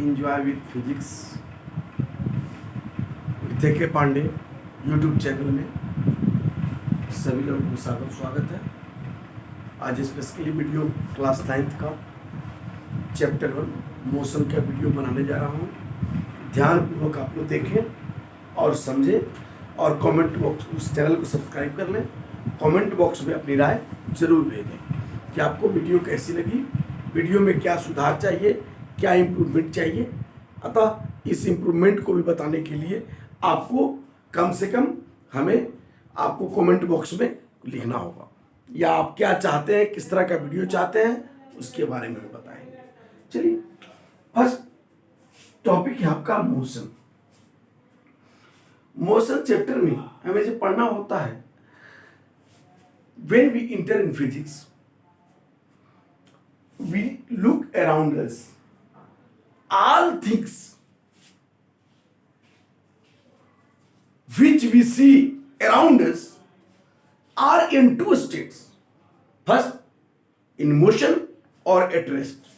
Enjoy with physics विद्या के Pandey YouTube channel में सभी लोगों को स्वागत है। आज स्पेशली वीडियो क्लास 9th का चैप्टर 1 मोशन का वीडियो बनाने जा रहा हूँ। ध्यानपूर्वक आप लोग देखें और समझें और कमेंट बॉक्स उस चैनल को सब्सक्राइब कर लें। कमेंट बॉक्स में अपनी राय जरूर भेजें कि आपको वीडियो कैसी लगी, वीडियो में क्या सुधार चाहिए, क्या इम्प्रूवमेंट चाहिए। अतः इस इम्प्रूवमेंट को भी बताने के लिए आपको कम से कम हमें आपको कमेंट बॉक्स में लिखना होगा, या आप क्या चाहते हैं, किस तरह का वीडियो चाहते हैं, उसके बारे में बताएंगे। चलिए, फर्स्ट टॉपिक है आपका मोशन। मोशन चैप्टर में हमें जो पढ़ना होता है, when we enter in physics we look around us, all things which we see around us are in two states, first in motion or at rest.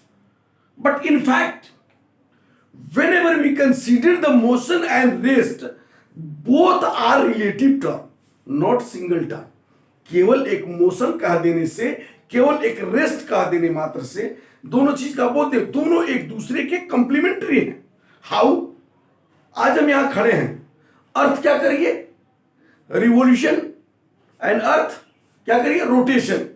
But in fact, whenever we consider the motion and rest, both are relative term, not single term. केवल एक motion कह देने से, केवल एक rest कह देने मात्र से दोनों चीज का बोलते हैं, दोनों एक दूसरे के कंप्लीमेंट्री हैं। हाउ? आज हम यहां खड़े हैं, अर्थ क्या करिए? रिवोल्यूशन, एंड अर्थ क्या करिए? रोटेशन।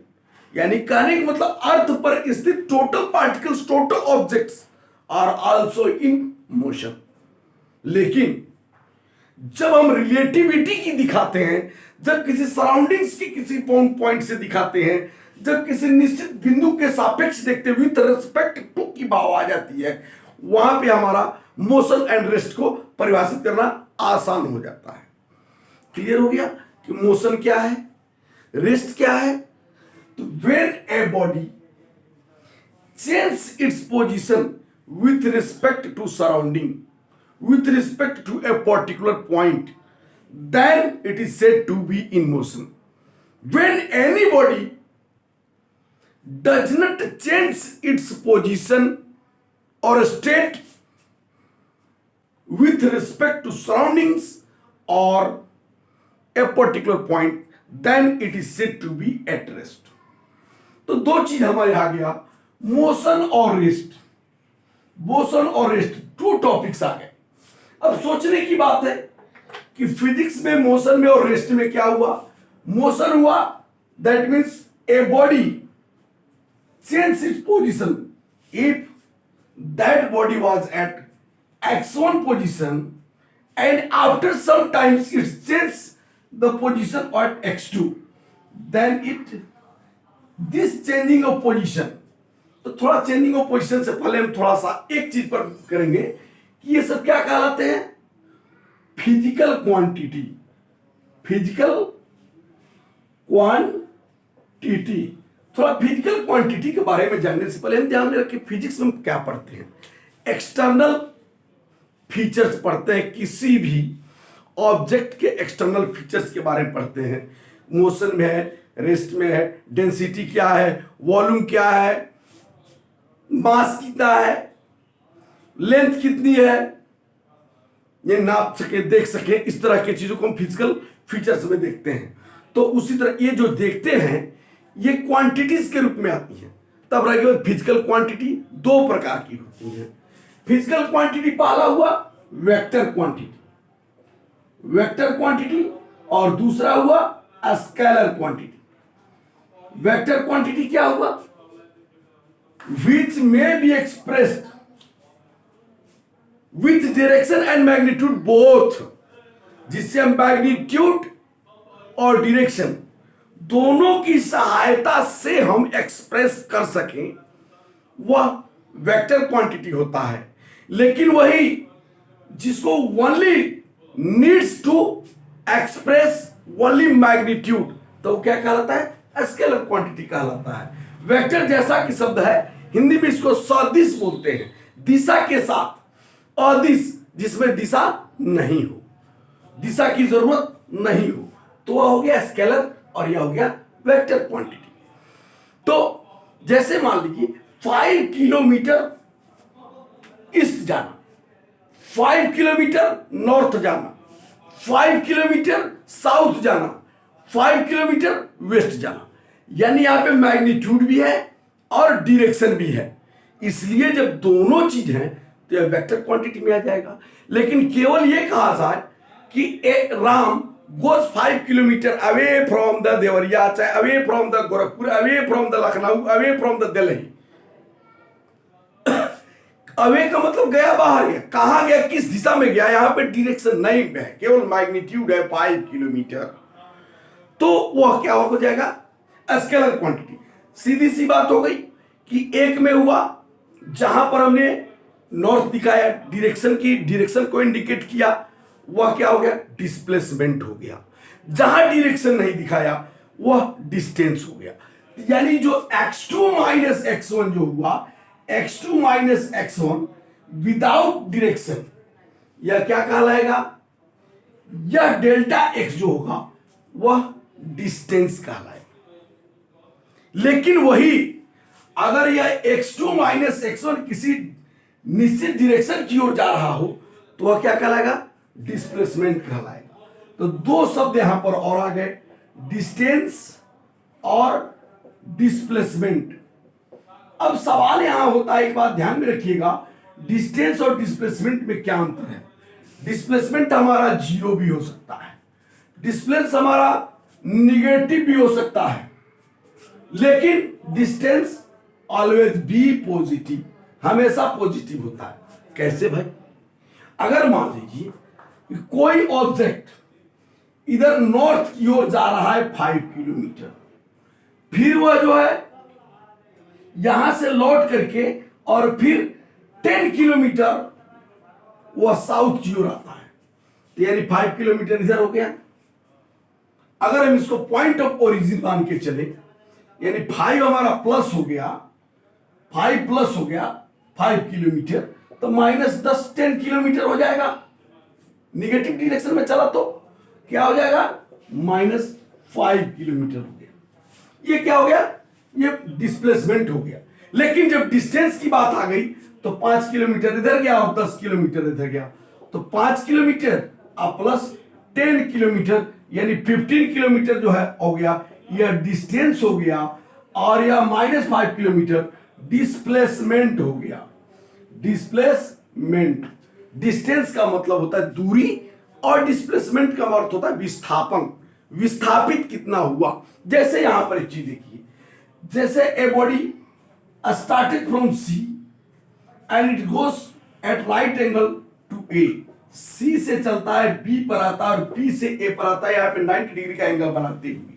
यानी कहने का मतलब अर्थ पर स्थित total particles, total objects are also in motion. लेकिन जब हम रिलेटिविटी की दिखाते हैं, जब किसी सराउंडिंग्स की किसी पॉइंट से दिखाते हैं, जब किसी निश्चित बिंदु के सापेक्ष देखते हुए विद रिस्पेक्ट टू की भाव आ जाती है, वहां पे हमारा मोशन एंड रेस्ट को परिभाषित करना आसान हो जाता है। क्लियर हो गया कि मोशन क्या है, रेस्ट क्या है? तो when a body change its position with respect to surrounding, with respect to a particular point, then it is said to be in motion. When anybody does not change its position or state with respect to surroundings or a particular point, then it is said to be at rest. तो दो चीज हमारे आ गया, motion और rest. Motion और rest to topics आ गए। अब सोचने की बात है कि फिजिक्स में मोशन में और रेस्ट में क्या हुआ? मोशन हुआ, that means a body change its position if that body was at x1 position and after some times it change the position at x2, then it this changing of position. तो थोड़ा changing of position से पहले हम थोड़ा सा एक चीज पर करेंगे कि ये सब क्या कहलाते हैं? Physical quantity. Physical quantity. थोड़ा फिजिकल क्वांटिटी के बारे में जानने से पहले हम ध्यान में रखें फिजिक्स में क्या पढ़ते हैं। एक्सटर्नल फीचर्स पढ़ते हैं, किसी भी ऑब्जेक्ट के एक्सटर्नल फीचर्स के बारे में पढ़ते हैं। मोशन में है, रेस्ट में है, डेंसिटी क्या है, वॉल्यूम क्या है, मास कितना है, लेंथ कितनी है, ये नाप सके, देख सके, इस तरह की चीजों को हम फिजिकल फीचर्स में देखते हैं। तो उसी तरह ये जो देखते हैं ये क्वांटिटीज के रूप में आती है। तब रह फिजिकल क्वांटिटी दो प्रकार की होती है। फिजिकल क्वांटिटी पहला हुआ वेक्टर क्वांटिटी, वेक्टर क्वांटिटी, और दूसरा हुआ स्केलर क्वांटिटी। वेक्टर क्वांटिटी क्या हुआ? Which may be expressed with direction and magnitude both, जिससे हम मैग्नीट्यूड और डायरेक्शन दोनों की सहायता से हम एक्सप्रेस कर सकें, वह वेक्टर क्वांटिटी होता है। लेकिन वही जिसको only needs to express only magnitude, तो क्या कहलाता है? स्केलर क्वांटिटी कहलाता है। वेक्टर जैसा कि शब्द है, हिंदी में इसको सदिश बोलते हैं, दिशा के साथ अदिश, जिसमें दिशा नहीं हो, दिशा की जरूरत नहीं हो, तो वह हो गया स्केलर और यह हो गया वेक्टर क्वांटिटी। तो जैसे मान लीजिए 5 किलोमीटर ईस्ट जाना, 5 किलोमीटर नॉर्थ जाना, 5 किलोमीटर साउथ जाना, 5 किलोमीटर वेस्ट जाना। यानी यहां पे मैग्नीट्यूड भी है और डायरेक्शन भी है, इसलिए जब दोनों चीज हैं तो यह वेक्टर क्वांटिटी में आ जाएगा। लेकिन केवल ये कहा जाए कि Ram goes 5 kilometre away from the Deoria, चाहे away from the Gorakhpur, away from the Lucknow, away from the Delhi. Away का मतलब गया बाहर, गया कहां गया, किस दिशा में गया, यहां पे डायरेक्शन नहीं है, केवल मैग्नीट्यूड है 5 किलोमीटर। तो वह क्या हो जाएगा, स्केलर क्वांटिटी। सीधी सी बात हो गई कि एक में हुआ जहां पर हमने नॉर्थ दिखाया, डायरेक्शन को इंडिकेट किया, वह क्या हो गया, डिस्प्लेसमेंट हो गया। जहां डायरेक्शन नहीं दिखाया वह डिस्टेंस हो गया। यानी जो x2 माइनस x1 जो हुआ, x2 minus x1 without direction, यह क्या कहलाएगा, यह डेल्टा x जो होगा वह डिस्टेंस कहलाएगा। लेकिन वही अगर यह x2 माइनस x1 किसी निश्चित डायरेक्शन की ओर जा रहा हो तो वह क्या कहलाएगा, डिस्प्लेसमेंट कहलाएगा। तो दो शब्द यहां पर और आ गए, डिस्टेंस और डिस्प्लेसमेंट। अब सवाल यहां होता है, एक बात ध्यान में रखिएगा, डिस्टेंस और डिस्प्लेसमेंट में क्या अंतर है। डिस्प्लेसमेंट हमारा जीरो भी हो सकता है, डिस्प्लेस हमारा निगेटिव भी हो सकता है, लेकिन डिस्टेंस ऑलवेज बी पॉजिटिव, हमेशा पॉजिटिव होता है। कैसे भाई, अगर मान लीजिए कि कोई ऑब्जेक्ट इधर नॉर्थ की ओर जा रहा है 5 किलोमीटर, फिर वह जो है यहां से लौट करके और फिर 10 किलोमीटर वह साउथ की ओर आता है, तो यानी 5 किलोमीटर इधर हो गया। अगर हम इसको पॉइंट ऑफ ओरिजिन मान के चले, यानी 5 हमारा प्लस हो गया, 5 प्लस हो गया 5 किलोमीटर, तो माइनस 10 किलोमीटर हो जाएगा। निगेटिव डायरेक्शन में चला तो क्या हो जाएगा, -5 किलोमीटर हो गया। ये क्या हो गया, ये डिस्प्लेसमेंट हो गया। लेकिन जब डिस्टेंस की बात आ गई तो 5 किलोमीटर इधर गया और 10 किलोमीटर इधर गया, तो 5 किलोमीटर प्लस 10 किलोमीटर यानी 15 किलोमीटर जो है हो गया, यह डिस्टेंस हो गया, और यह -5 किलोमीटर डिस्प्लेसमेंट हो गया। डिस्प्लेसमेंट, डिस्टेंस का मतलब होता है दूरी और डिस्प्लेसमेंट का अर्थ होता है विस्थापन, विस्थापित कितना हुआ। जैसे यहां पर एक चीज देखिए, जैसे a body started from C and it goes at right angle to A, C से चलता है बी पर आता है और बी से ए पर आता है, यहां पे 90 डिग्री का एंगल बनाते हुए।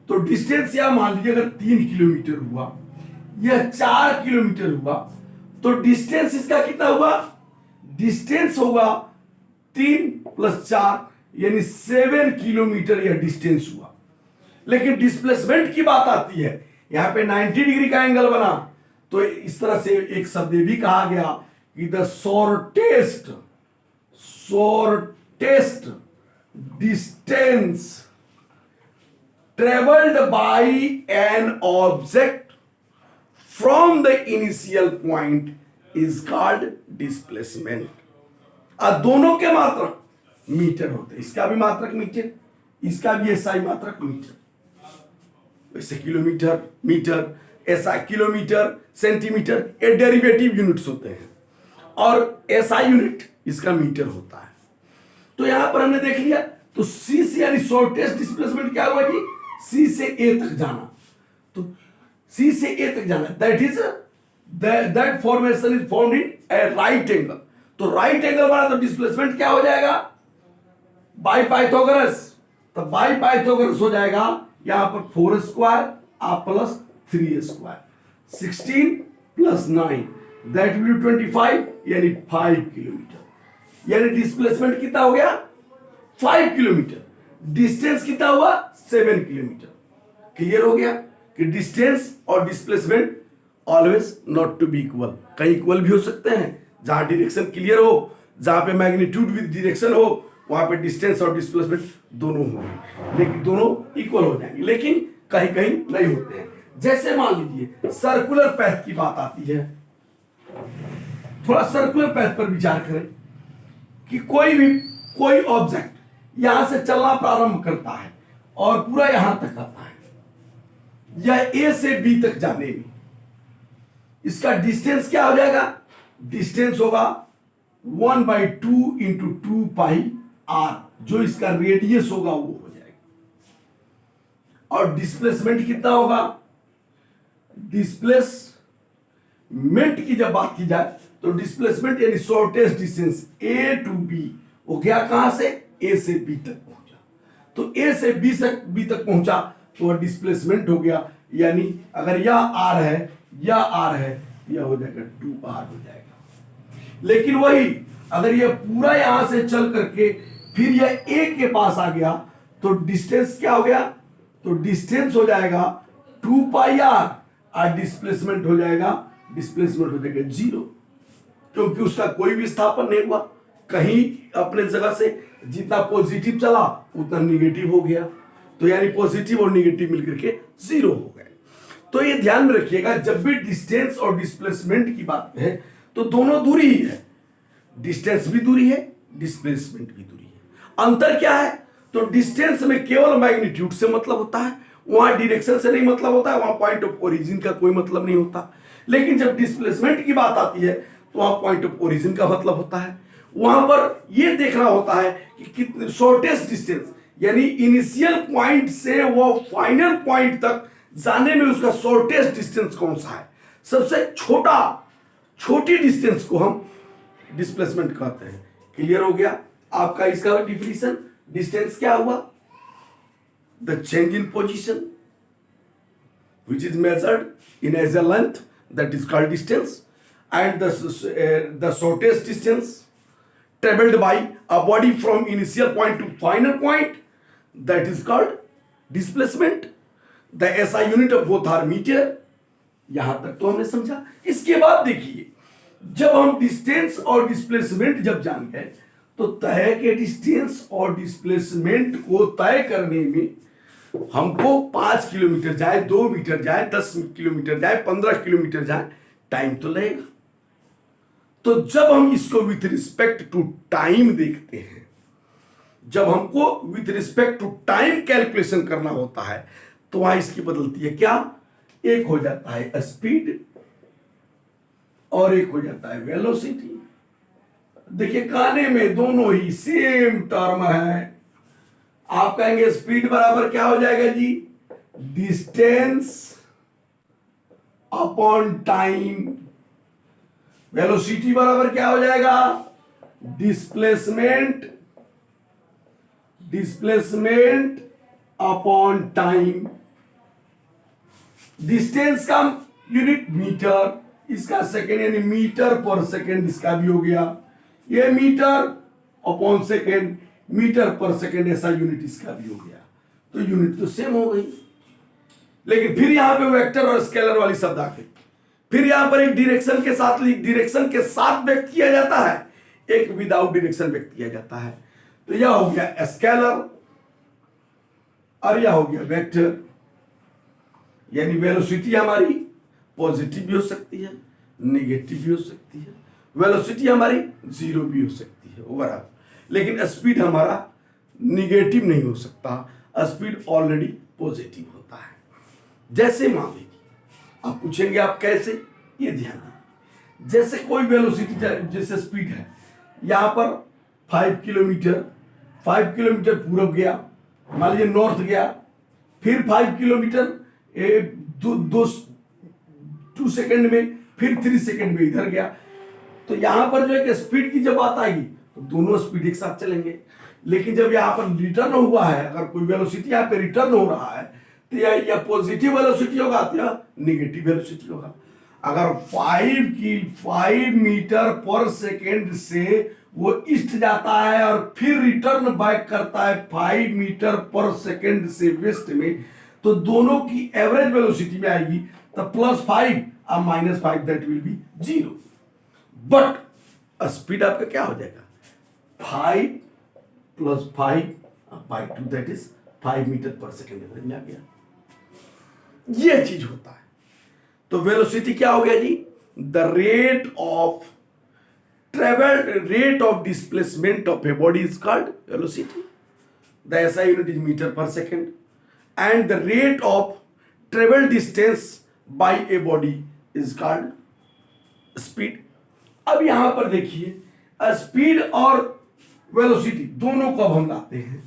तो डिस्टेंस यहां मान लीजिए अगर 3 किलोमीटर हुआ, यह 4 किलोमीटर हुआ, तो डिस्टेंस इसका कितना हुआ, डिस्टेंस होगा 3 + 4 यानी 7 किलोमीटर यह डिस्टेंस हुआ। लेकिन डिस्प्लेसमेंट की बात आती है, यहां पे 90 डिग्री का एंगल बना, तो इस तरह से एक शब्द भी कहा गया कि the shortest distance traveled by an object from the initial point is called displacement। दोनों के मात्रक मीटर होते हैं, इसका भी मात्रक मीटर, इसका भी एसआई मात्रक मीटर। वैसे kilometre, metre, SI kilometre, centimetre, ये डेरिवेटिव यूनिट्स होते हैं, और एसआई यूनिट इसका मीटर होता है। तो यहां पर हमने देख लिया, तो सी से यानी शॉर्टेस्ट डिस्प्लेसमेंट क्या हुआ कि सी से ए तक जाना, तो सी से ए तक जाना, that formation is formed in A right angle. तो राइट एंगल बना तो डिस्प्लेसमेंट क्या हो जाएगा, बाय पाइथागोरस, तो बाय पाइथागोरस हो जाएगा यहां पर 4 square plus 3 square, 16 + 9 that will 25 यानी 5 किलोमीटर। यानी डिस्प्लेसमेंट कितना हो गया, 5 किलोमीटर, डिस्टेंस कितना हुआ, 7 किलोमीटर। क्लियर हो गया कि डिस्टेंस और displacement always not to be equal, कहीं इक्वल भी हो सकते हैं, जहां डायरेक्शन क्लियर हो, जहां पे मैग्नीट्यूड विद डायरेक्शन हो, वहां पे डिस्टेंस और डिस्प्लेसमेंट दोनों होंगे, लेकिन दोनों इक्वल हो जाएंगे, लेकिन कहीं कहीं नहीं होते हैं। जैसे मान लीजिए सर्कुलर पैथ की बात आती है, थोड़ा सर्कुलर पैथ पर विचार करें कि कोई ऑब्जेक्ट यहां से चलना प्रारंभ करता है और पूरा यहां तक आता है, या ए से बी तक जाने में इसका डिस्टेंस क्या हो जाएगा? डिस्टेंस होगा 1/2 इंटू 2πr, जो इसका रेडियस होगा वो हो जाएगा। और डिस्प्लेसमेंट कितना होगा? डिस्प्लेसमेंट की जब बात की जाए तो डिस्प्लेसमेंट यानी shortest distance A to B हो गया, कहां से? ए से बी तक पहुंचा। तो ए से बी तक पहुंचा तो डिस्प्लेसमेंट हो गया, यानी अगर यह आर है, यह आर है, यह हो जाएगा 2r हो जाएगा। लेकिन वही अगर यह पूरा यहां से चल करके फिर यह ए के पास आ गया तो डिस्टेंस क्या हो गया? तो डिस्टेंस हो जाएगा 2πr और डिस्प्लेसमेंट हो जाएगा 0, क्योंकि उसका कोई विस्थापन नहीं हुआ, कहीं अपने जगह से जितना पॉजिटिव चला उतना निगेटिव हो गया, तो यानी पॉजिटिव और निगेटिव मिलकर के 0 हो गए। तो ये ध्यान में रखिएगा, जब भी डिस्टेंस और डिस्प्लेसमेंट की बात है तो दोनों दूरी ही है, डिस्टेंस भी दूरी है, डिस्प्लेसमेंट भी दूरी है। अंतर क्या है? तो डिस्टेंस में केवल मैग्नीट्यूड से मतलब होता है, वहां डायरेक्शन से नहीं मतलब होता है, वहां पॉइंट ऑफ ओरिजिन का कोई मतलब नहीं होता। लेकिन जब डिस्प्लेसमेंट की बात आती है तो वहां पॉइंट ऑफ ओरिजिन का मतलब होता है, वहां पर यह देखना होता है कि कितने शॉर्टेस्ट डिस्टेंस, यानी इनिशियल पॉइंट से वो फाइनल पॉइंट तक जाने में उसका शॉर्टेस्ट डिस्टेंस कौन सा है। सबसे छोटी डिस्टेंस को हम डिस्प्लेसमेंट कहते हैं। क्लियर हो गया आपका इसका डिफिनेशन? डिस्टेंस क्या हुआ? The change in position which is measured in as a length, that is called distance, and the shortest distance traveled by a body from initial point to final point, that is called displacement. The SI unit of both are meter. यहां तक तो हमने समझा। इसके बाद देखिए, जब हम डिस्टेंस और डिस्प्लेसमेंट जब जान गए तो तय के डिस्टेंस और डिस्प्लेसमेंट को तय करने में हमको 5 किलोमीटर जाए, 2 मीटर जाए, 10 किलोमीटर जाए, 15 किलोमीटर जाए, टाइम तो लगेगा। तो जब हम इसको विथ रिस्पेक्ट टू टाइम देखते हैं, जब हमको with respect to time calculation करना होता है तो वहां इसकी बदलती है क्या? एक हो जाता है स्पीड और एक हो जाता है वेलोसिटी। देखिए कहने में दोनों ही सेम टर्म है। आप कहेंगे स्पीड बराबर क्या हो जाएगा जी? Distance upon time. वेलोसिटी बराबर क्या हो जाएगा? Displacement upon time. डिस्टेंस का यूनिट मीटर, इसका सेकेंड यानी मीटर पर सेकेंड इसका भी हो गया। ये मीटर अपॉन सेकेंड, मीटर पर सेकेंड ऐसा यूनिट इसका भी हो गया। तो यूनिट तो सेम हो गई, लेकिन फिर यहां पे वेक्टर और स्केलर वाली शब्द आ गई। फिर यहां पर एक डायरेक्शन के साथ व्यक्त किया जाता है, एक विदाउट डायरेक्शन व्यक्त किया जाता है। तो यह हो गया स्केलर और यह हो गया वेक्टर। यानी वेलोसिटी हमारी पॉजिटिव भी हो सकती है, नेगेटिव भी हो सकती है, वेलोसिटी हमारी 0 भी हो सकती है ओवरऑल, लेकिन स्पीड हमारा निगेटिव नहीं हो सकता, स्पीड ऑलरेडी पॉजिटिव होता है। जैसे मान लीजिए आप पूछेंगे आप कैसे, ये ध्यान दें। जैसे कोई वेलोसिटी जैसे स्पीड है, यहां पर 5 किलोमीटर पूरब गया, मान लीजिए नॉर्थ गया, फिर 5 किलोमीटर 2 सेकंड में, फिर 3 सेकंड में इधर गया। तो यहां पर जो है स्पीड की जब बात आएगी तो दोनों स्पीड एक साथ चलेंगे। लेकिन जब यहां पर रिटर्न हुआ है, अगर कोई वेलोसिटी यहां पे रिटर्न हो रहा है तो या पॉजिटिव वेलोसिटी होगा या नेगेटिव वेलोसिटी होगा। अगर 5 मीटर पर सेकेंड से वो ईस्ट जाता है और फिर रिटर्न बैक करता है 5 मीटर पर सेकेंड से वेस्ट में, तो दोनों की एवरेज वेलोसिटी में आएगी तो +5 और -5, that will B 0। But speed आपका क्या हो जाएगा? 5 + 5/2, दैट इज 5 मीटर पर सेकेंड एवरेज में आ गया। यह चीज होता है। तो वेलोसिटी क्या हो गया जी? The rate of traveled rate of displacement of a body is called velocity. The SI unit is meter per second, and the rate of travel distance by a body is called speed. अब यहां पर देखिए speed और velocity दोनों को अब हम लाते हैं,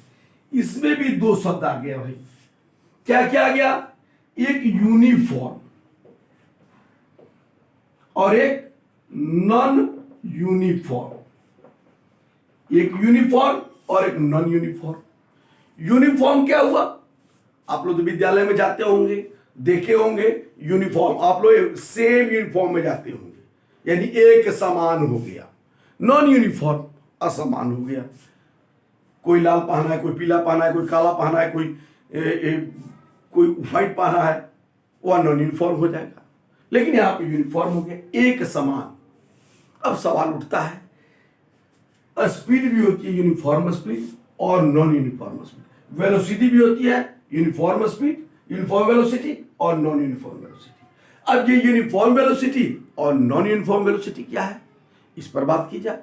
इसमें भी दो शब्द आ गया भाई। क्या क्या आ गया? एक यूनिफॉर्म और एक नॉन यूनिफॉर्म। एक यूनिफॉर्म और एक नॉन यूनिफॉर्म। यूनिफॉर्म क्या हुआ? आप लोग तो विद्यालय में जाते होंगे, देखे होंगे यूनिफॉर्म, आप लोग सेम यूनिफॉर्म में जाते होंगे, यानी एक समान हो गया। नॉन यूनिफॉर्म असमान हो गया, कोई लाल पहना है, कोई पीला पहना है, कोई काला पहना है, कोई व्हाइट पहना है, वह नॉन यूनिफॉर्म हो जाएगा। लेकिन यहां पे यूनिफॉर्म हो गया, एक समान। अब सवाल उठता है, स्पीड भी होती है यूनिफॉर्म स्पीड और नॉन यूनिफॉर्म स्पीड। वेलोसिटी भी होती है यूनिफॉर्म स्पीड, यूनिफॉर्म वेलोसिटी और नॉन यूनिफॉर्म वेलोसिटी। अब ये यूनिफॉर्म वेलोसिटी और नॉन यूनिफॉर्म वेलोसिटी क्या है, इस पर बात की जाए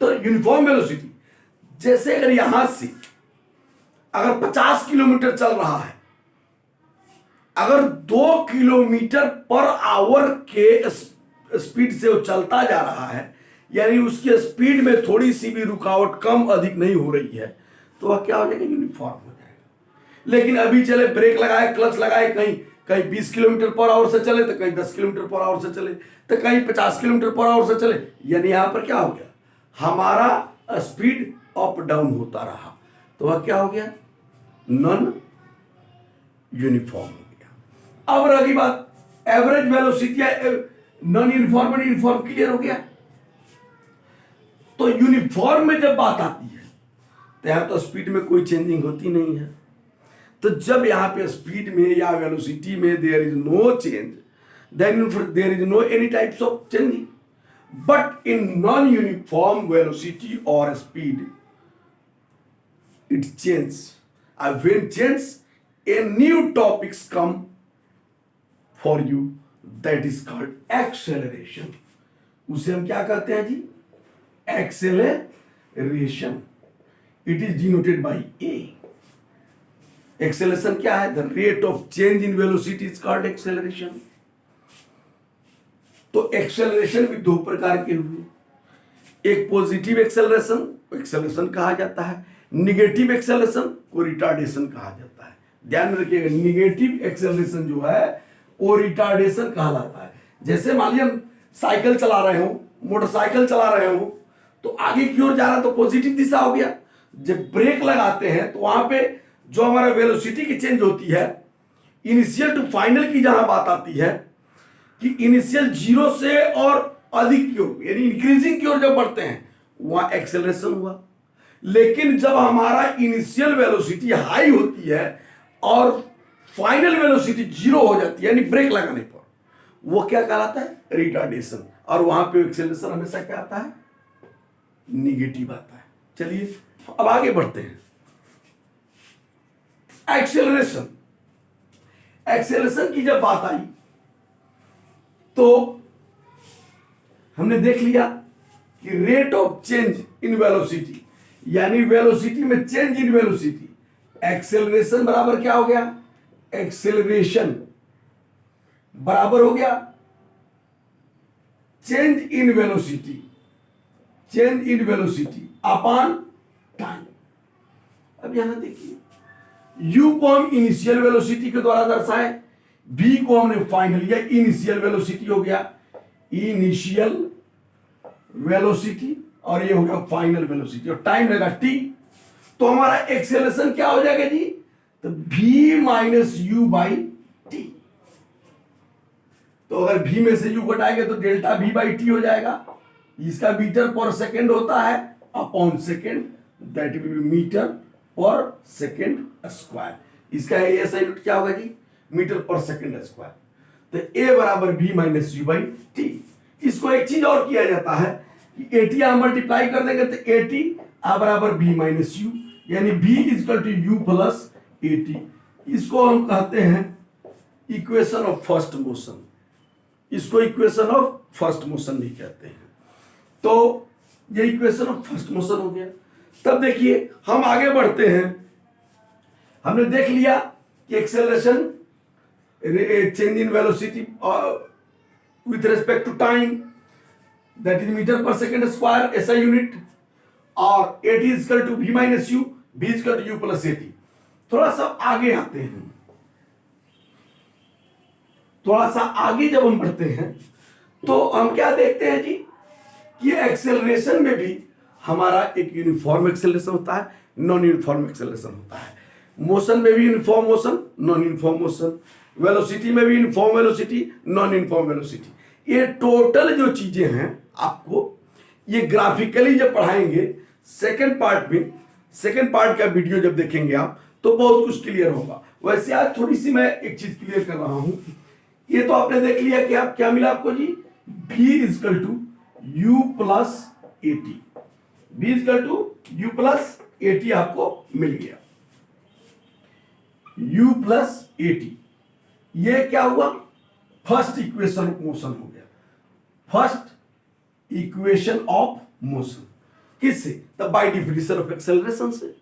तो यूनिफॉर्म वेलोसिटी, जैसे अगर यहां से अगर 50 किलोमीटर चल रहा है, अगर 2 किलोमीटर पर आवर के स्पीड से वो चलता जा रहा है, यानी उसकी स्पीड में थोड़ी सी भी रुकावट कम अधिक नहीं हो रही है, तो वह क्या हो जाएगा? यूनिफॉर्म हो जाएगा। लेकिन अभी चले, ब्रेक लगाए, क्लच लगाए, कहीं कहीं 20 किलोमीटर पर आवर से चले, तो कहीं 10 किलोमीटर पर आवर से चले, तो कहीं 50 किलोमीटर पर आवर से चले, यानी यहां पर क्या हो गया? हमारा स्पीड अप डाउन होता रहा, तो वह क्या हो गया? नॉन यूनिफॉर्म हो गया। अब रही बात एवरेज वेलोसिटी, नॉन यूनिफॉर्म और यूनिफॉर्म क्लियर हो गया। तो यूनिफॉर्म में जब बात आती है तो यहां तो स्पीड में कोई चेंजिंग होती नहीं है। तो जब यहां पे स्पीड में या वेलोसिटी में there is no change, then there is no any types of changing. But in non uniform velocity और speed it changes, and when change, a new topics come for you, that is called acceleration. उसे हम क्या कहते हैं जी? Acceleration. It is denoted by A. Acceleration क्या है? The rate of change in velocity is called acceleration. तो acceleration भी दो प्रकार के हुए, एक पॉजिटिव एक्सेलरेशन कहा जाता है, निगेटिव एक्सेलरेशन को रिटार्डेशन कहा जाता है। ध्यान में रखिएगा, निगेटिव एक्सेलरेशन जो है वो रिटार्डेशन कहलाता है। जैसे मान लीजिए हम साइकिल चला रहे हो, मोटरसाइकिल चला रहे हो, तो आगे की ओर जा रहा तो पॉजिटिव दिशा हो गया। जब ब्रेक लगाते हैं तो वहां पे जो हमारा वेलोसिटी की चेंज होती है, इनिशियल टू फाइनल की जहां बात आती है कि इनिशियल 0 से और अधिक की ओर, यानी इंक्रीजिंग की ओर जब बढ़ते हैं, वहां एक्सेलरेशन हुआ। लेकिन जब हमारा इनिशियल वेलोसिटी हाई होती है और फाइनल वेलोसिटी 0 हो जाती है, यानी ब्रेक लगाने पर, वो क्या कहलाता है? रिटार्डेशन। और वहां पे एक्सेलरेशन हमेशा क्या आता है? निगेटिव आता है। चलिए अब आगे बढ़ते हैं। एक्सेलरेशन की जब बात आई तो हमने देख लिया कि rate of change in velocity, यानी वेलोसिटी में चेंज इन वेलोसिटी, एक्सेलरेशन बराबर क्या हो गया? एक्सेलरेशन बराबर हो गया change in velocity, change in velocity upon time. अब यहां देखिए, u को हम इनिशियल वेलोसिटी के द्वारा दर्शाए, v को हमने फाइनल या इनिशियल वेलोसिटी हो गया, इनिशियल वेलोसिटी, और ये हो गया फाइनल वेलोसिटी, और टाइम लगा t। तो हमारा एक्सेलरेशन क्या हो जाएगा जी? तो v minus u by T. तो अगर v में से u घटाएंगे तो डेल्टा v बाई टी हो जाएगा। इसका मीटर पर सेकेंड होता है upon second, that will be metre पर सेकेंड स्क्वायर। इसका एसआई यूनिट क्या होगा जी? मीटर पर सेकेंड स्क्वायर। तो a बराबर v minus u by t. इसको एक चीज और किया जाता है कि 80 आप मल्टीप्लाई कर देंगे तो 80 आ बराबर v माइनस यू, यानी v is equal to u plus 80। इसको हम कहते हैं इक्वेशन ऑफ फर्स्ट मोशन। इसको इक्वेशन ऑफ फर्स्ट मोशन भी कहते हैं। तो ये इक्वेशन ऑफ फर्स्ट मोशन हो गया। तब देखिए हम आगे बढ़ते हैं। हमने देख लिया कि acceleration, change in velocity with respect to time, that is metre पर सेकेंड स्क्वायर एसआई यूनिट, और at is equal to v minus u, v is equal to u plus a t. थोड़ा सा आगे आते हैं, थोड़ा सा आगे जब हम बढ़ते हैं तो हम क्या देखते हैं जी कि एक्सेलरेशन में भी हमारा एक यूनिफॉर्म एक्सेलरेशन होता है, नॉन यूनिफॉर्म एक्सेलरेशन होता है। मोशन में भी uniform motion, non uniform motion, velocity में भी uniform velocity, non uniform velocity. ये टोटल जो चीजें हैं आपको ये ग्राफिकली जब पढ़ाएंगे सेकंड पार्ट में, सेकंड पार्ट का वीडियो जब देखेंगे आप तो बहुत कुछ क्लियर होगा। वैसे आज थोड़ी सी मैं एक चीज क्लियर कर रहा हूं। ये तो आपने देख लिया कि आप क्या मिला आपको जी, v is equal to u plus a t, v is equal to u plus a t आपको मिल गया, u प्लस एटी। ये क्या हुआ, फर्स्ट इक्वेशन ऑफ मोशन हो गया, फर्स्ट इक्वेशन ऑफ मोशन। किससे, the by definition of acceleration से।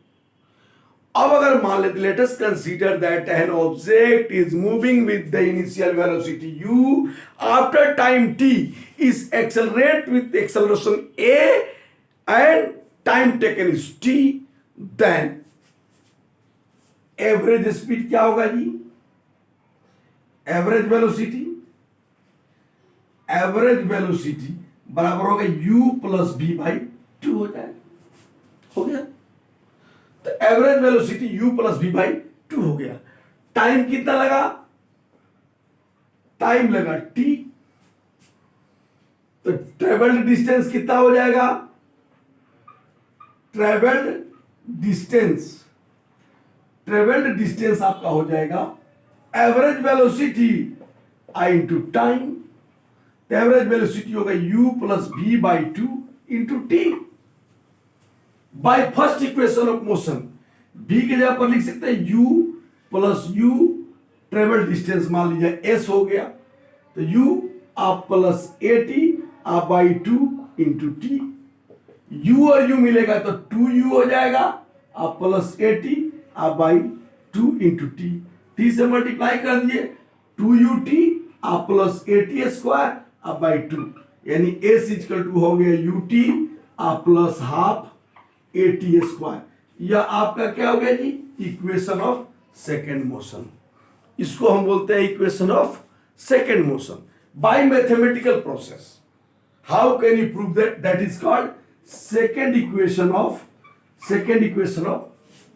अब अगर मान लेते, let us consider that an object is moving with the initial velocity u, after time t is accelerate with acceleration a and time taken is t, then average speed क्या होगा जी, average velocity, average velocity बराबर होगा u plus b by 2 हो जाएगा, हो गया। तो average velocity u plus b by 2 हो गया। टाइम कितना लगा, टाइम लगा t, तो ट्रेवल्ड डिस्टेंस कितना हो जाएगा, ट्रेवल्ड डिस्टेंस, ट्रेवल्ड डिस्टेंस आपका हो जाएगा average velocity i into time. Average velocity होगा u plus b by 2 into T. By first equation of motion b के जगह पर लिख सकते हैं u plus u, travel distance मान लीजिए s हो गया, तो u आप प्लस एटी आप बाई 2 इंटू टी। u और u मिलेगा तो 2u हो जाएगा, आप प्लस एटी आप बाई 2 इंटू टी। टी से मल्टीप्लाई कर दिए, 2ut आप प्लस एटी स्क्वायर आप बाई 2, यानी s इक्वल टू हो गया ut आप प्लस हाफ एटी स्क्वायर। यह आपका क्या हो गया जी, इक्वेशन ऑफ सेकेंड मोशन। इसको हम बोलते हैं equation of second motion bye mathematical process. How can you prove that, that is called second equation of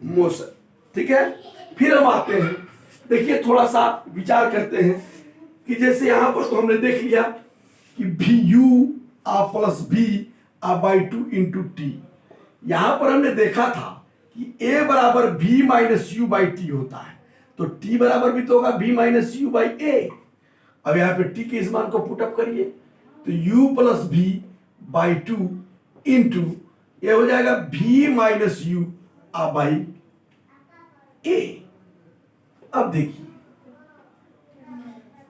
motion. ठीक है, फिर हम आते हैं, देखिए थोड़ा सा विचार करते हैं कि जैसे यहां पर तो हमने देख लिया कि भी u आप प्लस b आप बाई 2 इंटू टी। यहां पर हमने देखा था कि a बराबर v minus u by T होता है, तो t बराबर भी तो होगा v minus u by a. अब यहां पे t के इस मान को पुटअप करिए, तो u plus v by 2 into ये हो जाएगा v माइनस यू आ बाई ए। अब देखिए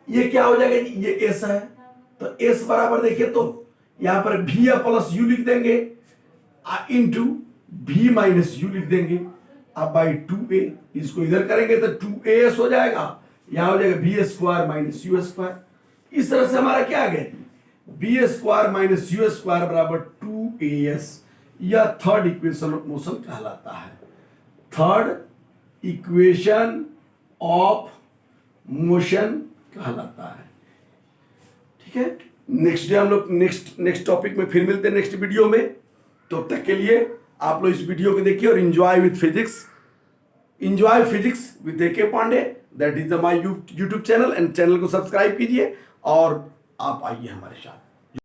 ये क्या हो जाएगा, ये s है, तो s बराबर देखिए तो यहां पर v या प्लस यू लिख देंगे इंटू v माइनस यू लिख देंगे अब बाई 2a। इसको इधर करेंगे तो 2as हो जाएगा, यहां हो जाएगा v square minus you square. इस तरह से हमारा क्या आ गया, v square minus you square बराबर 2as। यह थर्ड इक्वेशन ऑफ मोशन कहलाता है, थर्ड इक्वेशन ऑफ मोशन कहलाता है। ठीक है, नेक्स्ट डे हम लोग नेक्स्ट टॉपिक में फिर मिलते हैं नेक्स्ट वीडियो में। तो तब तक के लिए आप लोग इस वीडियो को देखिए और enjoy with physics, enjoy physics with AK Pandey, that is my YouTube channel, and channel को सब्सक्राइब कीजिए और आप आइए हमारे साथ।